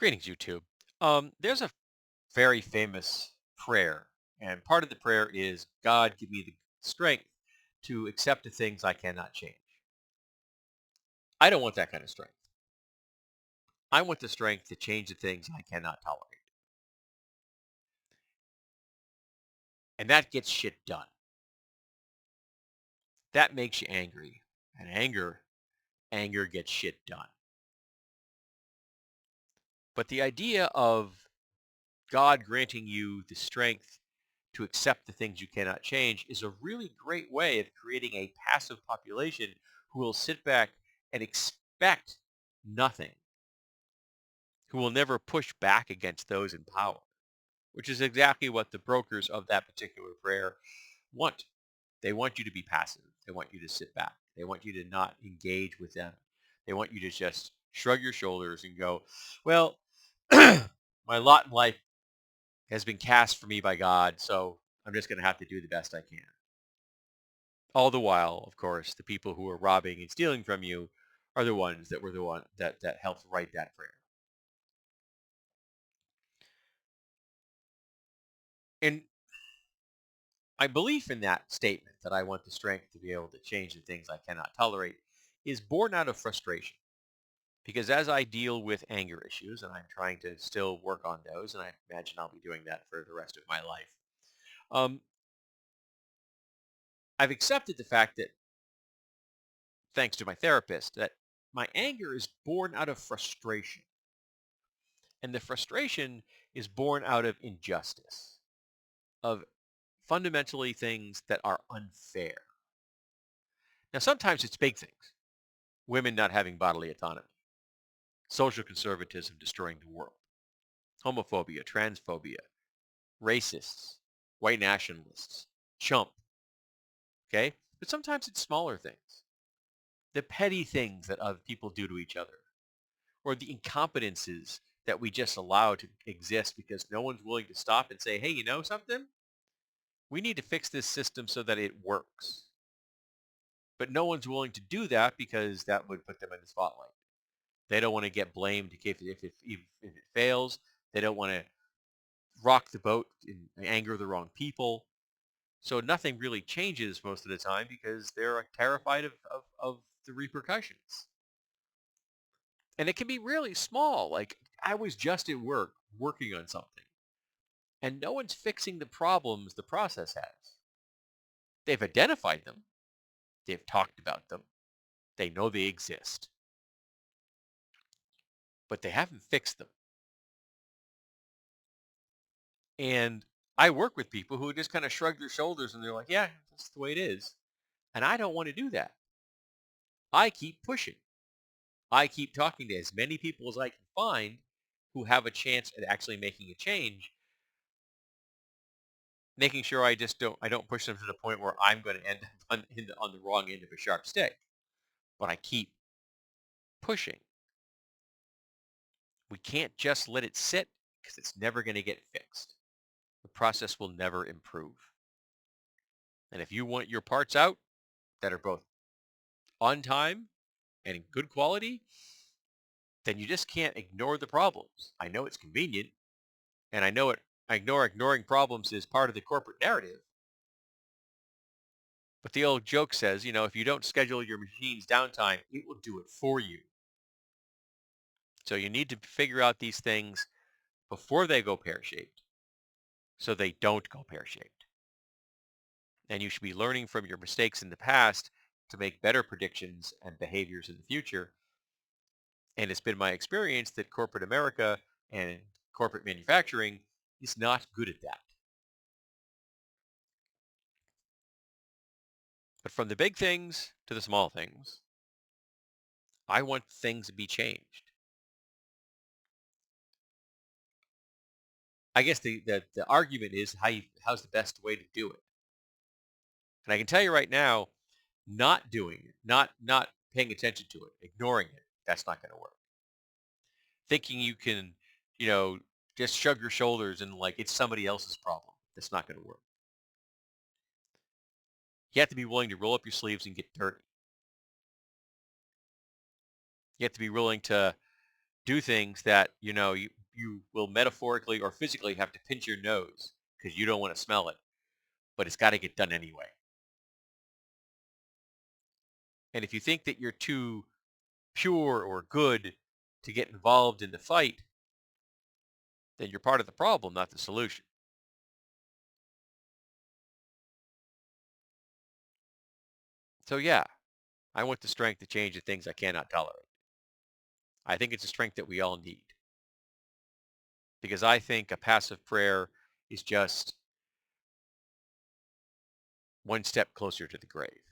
Greetings, YouTube. There's a very famous prayer, and part of the prayer is, God, give me the strength to accept the things I cannot change. I don't want that kind of strength. I want the strength to change the things I cannot tolerate. And that gets shit done. That makes you angry. And anger gets shit done. But the idea of God granting you the strength to accept the things you cannot change is a really great way of creating a passive population who will sit back and expect nothing, who will never push back against those in power, which is exactly what the brokers of that particular prayer want. They want you to be passive. They want you to sit back. They want you to not engage with them. They want you to just shrug your shoulders and go, well, my lot in life has been cast for me by God, so I'm just going to have to do the best I can. All the while, of course, the people who are robbing and stealing from you are the ones that were the one that helped write that prayer. And my belief in that statement that I want the strength to be able to change the things I cannot tolerate is born out of frustration. Because as I deal with anger issues, and I'm trying to still work on those, and I imagine I'll be doing that for the rest of my life, um, I've accepted the fact that, thanks to my therapist, that my anger is born out of frustration. And the frustration is born out of injustice, of fundamentally things that are unfair. Now, sometimes it's big things. Women not having bodily autonomy, social conservatism destroying the world, homophobia, transphobia, racists, white nationalists, chump, okay? But sometimes it's smaller things. The petty things that other people do to each other, or the incompetences that we just allow to exist because no one's willing to stop and say, hey, you know something? We need to fix this system so that it works. But no one's willing to do that because that would put them in the spotlight. They don't want to get blamed if it fails. They don't want to rock the boat and anger the wrong people. So nothing really changes most of the time because they're terrified of the repercussions. And it can be really small. Like I was just at work working on something and no one's fixing the problems the process has. They've identified them. They've talked about them. They know they exist, but they haven't fixed them. And I work with people who just kind of shrug their shoulders and they're like, yeah, that's the way it is. And I don't want to do that. I keep pushing. I keep talking to as many people as I can find who have a chance at actually making a change, making sure I don't push them to the point where I'm going to end up on the wrong end of a sharp stick. But I keep pushing. We can't just let it sit because it's never going to get fixed. The process will never improve. And if you want your parts out that are both on time and in good quality, then you just can't ignore the problems. I know it's convenient, and I know it. Ignoring problems is part of the corporate narrative. But the old joke says, if you don't schedule your machine's downtime, it will do it for you. So you need to figure out these things before they go pear-shaped, so they don't go pear-shaped. And you should be learning from your mistakes in the past to make better predictions and behaviors in the future. And it's been my experience that corporate America and corporate manufacturing is not good at that. But from the big things to the small things, I want things to be changed. I guess the argument is how's the best way to do it. And I can tell you right now, not doing it, not paying attention to it, ignoring it, that's not going to work. Thinking you can, you know, just shrug your shoulders and like it's somebody else's problem, that's not going to work. You have to be willing to roll up your sleeves and get dirty. You have to be willing to do things that, you will metaphorically or physically have to pinch your nose because you don't want to smell it, but it's got to get done anyway. And if you think that you're too pure or good to get involved in the fight, then you're part of the problem, not the solution. So yeah, I want the strength to change the things I cannot tolerate. I think it's a strength that we all need because I think a passive prayer is just one step closer to the grave.